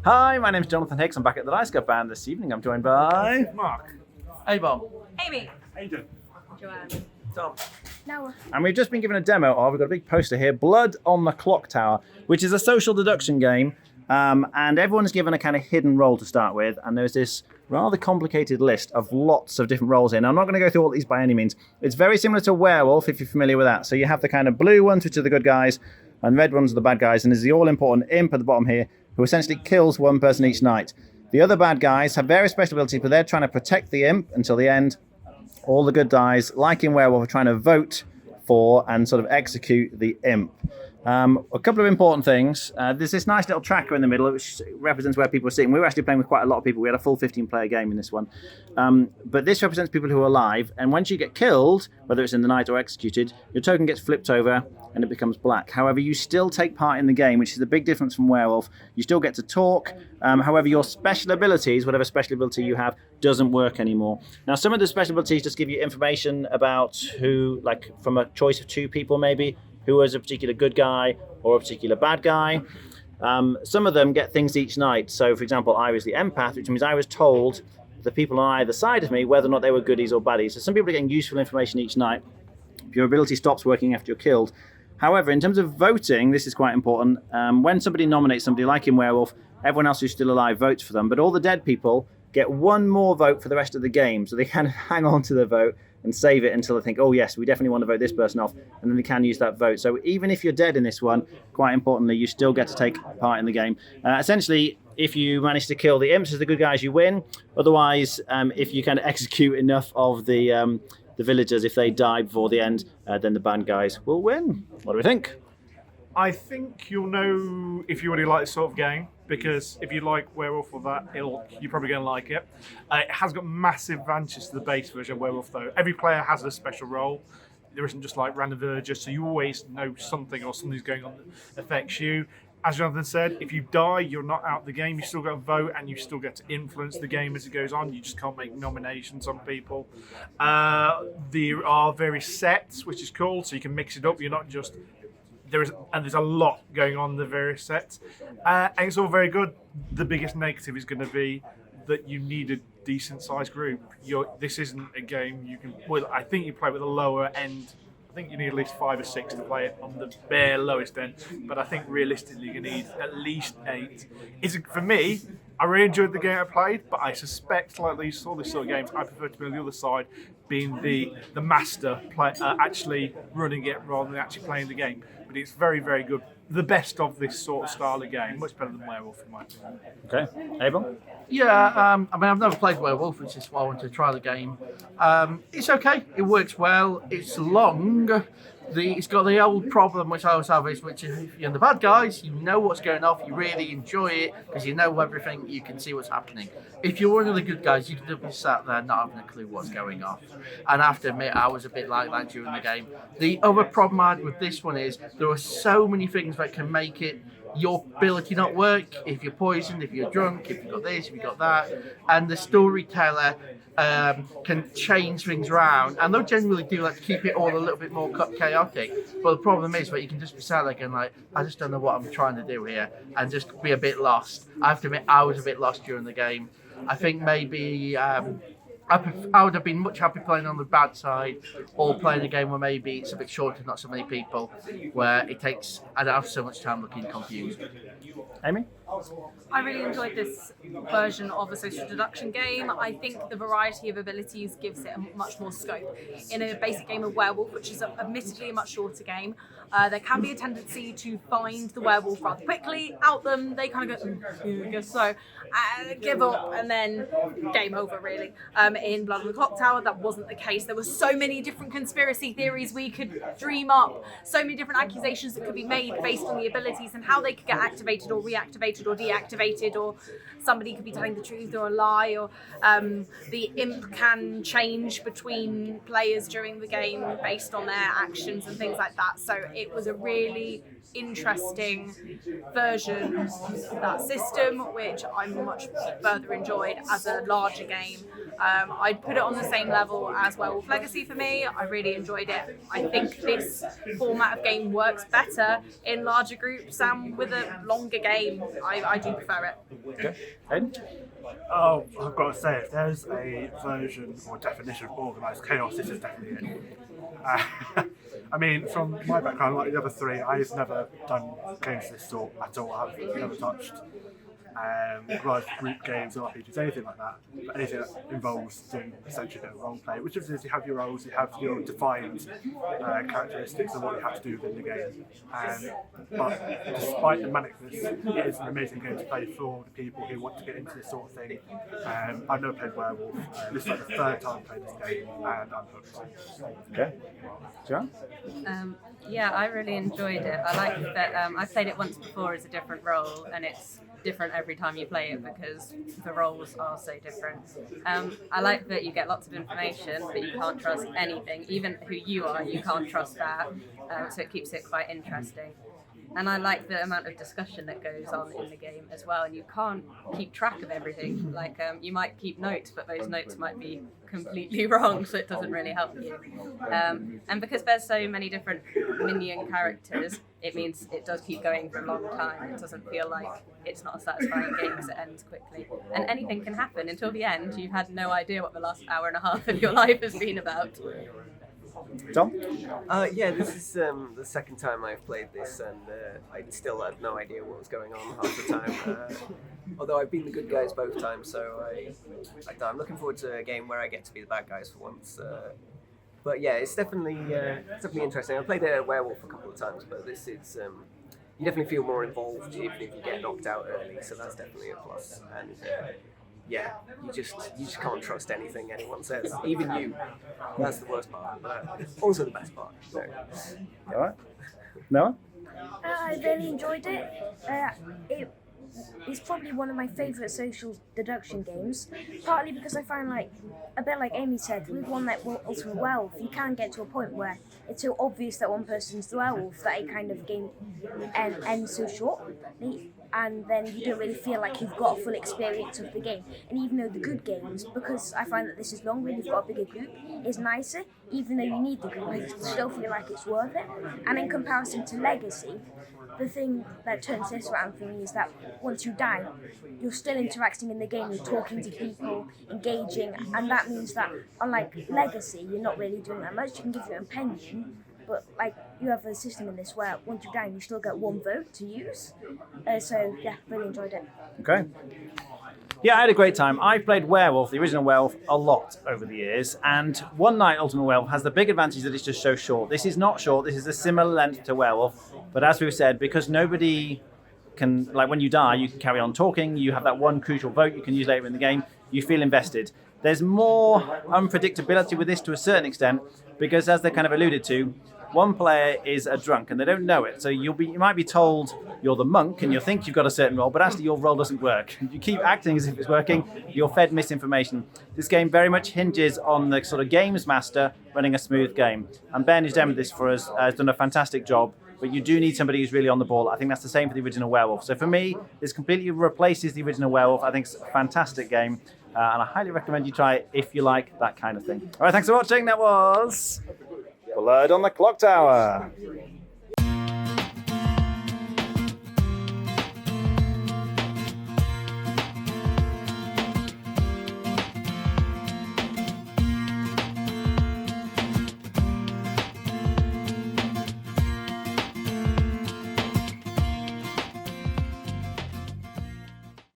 Hi, my name's Jonathan Hicks. I'm back at the Dice Cup, and this evening I'm joined by Mark. A-bomb. Amy. Aidan. Joanne. Tom. Noah. and we've just been given a demo of, we've got a big poster here, Blood on the Clocktower, which is a social deduction game, and everyone's given a kind of hidden role to start with, and there's this rather complicated list of lots of different roles in. I'm not going to go through all these by any means. It's very similar to Werewolf, if you're familiar with that. So you have the kind of blue ones, which are the good guys, and red ones are the bad guys, and there's the all-important imp at the bottom here, who essentially kills one person each night. The other bad guys have various special abilities, but they're trying to protect the imp until the end. All the good guys, like in Werewolf, are trying to vote for and sort of execute the imp. A couple of important things. There's this nice little tracker in the middle, which represents where people are sitting. We were actually playing with quite a lot of people. We had a full 15-player game in this one. But this represents people who are alive, and once you get killed, whether it's in the night or executed, your token gets flipped over and it becomes black. However, you still take part in the game, which is a big difference from Werewolf. You still get to talk. However, your special abilities, whatever special ability you have, doesn't work anymore. Now, some of the special abilities just give you information about who, like from a choice of two people maybe, who is a particular good guy or a particular bad guy. Some of them get things each night. So, for example, I was the empath, which means I was told the people on either side of me whether or not they were goodies or baddies. So some people are getting useful information each night. Your ability stops working after you're killed. However, in terms of voting, this is quite important. When somebody nominates somebody, like in Werewolf, everyone else who's still alive votes for them. But all the dead people get one more vote for the rest of the game. So they kind of hang on to their vote and save it until they think, oh yes, we definitely want to vote this person off, and then they can use that vote. So even if you're dead in this one, quite importantly, you still get to take part in the game. Essentially, if you manage to kill the imps as the good guys, you win. Otherwise, if you kind of execute enough of the villagers, if they die before the end, then the bad guys will win. What do we think? I think you'll know if you already like this sort of game, because if you like Werewolf or that, you're probably going to like it. It has got massive advantages to the base version of Werewolf, though. Every player has a special role. There isn't just like random villagers, so you always know something or something's going on that affects you. As Jonathan said, if you die, you're not out the game. You still got to vote, and you still get to influence the game as it goes on. You just can't make nominations on people. There are various sets, which is cool, so you can mix it up. You're not just... There's a lot going on in the various sets. And it's all very good. The biggest negative is going to be that you need a decent-sized group. This isn't a game you can... Well, I think you play with a lower end. I think you need at least 5 or 6 to play it on the bare lowest end, but I think realistically you need at least 8. For me, I really enjoyed the game I played, but I suspect, like all these sort of games, I prefer to be on the other side, being the master, actually running it rather than actually playing the game. But it's very, very good. The best of this sort of style of game, much better than Werewolf in my opinion. Okay, Abel? Yeah, I mean, I've never played Werewolf, which is why I wanted to try the game. It's okay. It works well. It's long. It's got the old problem which I always have is, which if you're the bad guys, you know what's going on, you really enjoy it because you know everything, you can see what's happening. If you're one of the good guys, you can just be sat there not having a clue what's going on. And I have to admit, I was a bit like that during the game. The other problem I had with this one is there are so many things that can make your ability not work. If you're poisoned, if you're drunk, if you've got this, if you've got that. And the storyteller can change things around, and they'll generally do like to keep it all a little bit more chaotic. But the problem is that you can just be sat there going like, I just don't know what I'm trying to do here, and just be a bit lost. I have to admit, I was a bit lost during the game. I think maybe I would have been much happier playing on the bad side, or playing a game where maybe it's a bit shorter, not so many people, where I don't have so much time looking confused. Amy? I really enjoyed this version of a social deduction game. I think the variety of abilities gives it a much more scope. In a basic game of Werewolf, which is admittedly a much shorter game, there can be a tendency to find the werewolf rather quickly, out them, they kind of go, I guess so, give up, and then game over, really. In Blood on the Clocktower, that wasn't the case. There were so many different conspiracy theories we could dream up, so many different accusations that could be made based on the abilities and how they could get activated or reactivated or deactivated, or somebody could be telling the truth or a lie, or the imp can change between players during the game based on their actions and things like that. So it was a really interesting version of that system, which I much further enjoyed as a larger game. I'd put it on the same level as Werewolf Legacy for me. I really enjoyed it. I think this format of game works better in larger groups and with a longer game. I do prefer it. Okay. Hayden? Oh, I've got to say, if there's a version or definition of organised chaos, this is definitely it. I mean, from my background, like the other three, I've never done games of this sort at all. I've never touched organised group games, RPGs, anything like that. But anything that involves doing essentially a bit of role play, which is you have your roles, you have your defined characteristics of what you have to do within the game. But despite the manicness, it is an amazing game to play for the people who want to get into this sort of thing. I've never played Werewolf. This is like the third time I've played this game, and I'm hooked. Okay. John? Yeah, I really enjoyed it. I like that I've played it once before as a different role, and it's different every time you play it because the roles are so different. I like that you get lots of information, but you can't trust anything. Even who you are, you can't trust that. So it keeps it quite interesting. And I like the amount of discussion that goes on in the game as well. And you can't keep track of everything. Like you might keep notes, but those notes might be completely wrong, so it doesn't really help you. And because there's so many different minion characters, it means it does keep going for a long time. It doesn't feel like it's not a satisfying game because it ends quickly. And anything can happen until the end. You've had no idea what the last hour and a half of your life has been about. Tom? Yeah, this is the second time I've played this, and I still had no idea what was going on half the time. Although I've been the good guys both times, so I'm looking forward to a game where I get to be the bad guys for once. But yeah, it's definitely interesting. I played a Werewolf a couple of times, but this is you definitely feel more involved even if you get knocked out early, so that's definitely a plus. And yeah, you just can't trust anything anyone says, even you. That's the worst part, but also the best part. So. All right. Noah? I really enjoyed it. It's probably one of my favourite social deduction games, partly because I find, like, a bit like Amy said, with one like Ultimate Werewolf, you can get to a point where it's so obvious that one person's the werewolf that a kind of game ends so shortly, and then you don't really feel like you've got a full experience of the game. And even though the good games, because I find that this is longer and you've got a bigger group, is nicer, even though you need the group, I still feel like it's worth it. And in comparison to Legacy, the thing that turns this around for me is that once you die, you're still interacting in the game, you're talking to people, engaging, and that means that unlike Legacy, you're not really doing that much. You can give your opinion, but like you have a system in this where once you die, you still get one vote to use. So yeah, really enjoyed it. Okay. Yeah, I had a great time. I played Werewolf, the original Werewolf, a lot over the years, and One Night Ultimate Werewolf has the big advantage that it's just so short. This is not short, this is a similar length to Werewolf, but as we've said, because nobody can, like when you die, you can carry on talking, you have that one crucial vote you can use later in the game, you feel invested. There's more unpredictability with this to a certain extent, because as they kind of alluded to, one player is a drunk and they don't know it. So you might be told you're the monk and you think you've got a certain role, but actually your role doesn't work. You keep acting as if it's working, you're fed misinformation. This game very much hinges on the sort of games master running a smooth game. And Ben, who's demoed this for us, has done a fantastic job, but you do need somebody who's really on the ball. I think that's the same for the original Werewolf. So for me, this completely replaces the original Werewolf. I think it's a fantastic game. And I highly recommend you try it if you like that kind of thing. All right, thanks for watching. That was Blood on the Clocktower.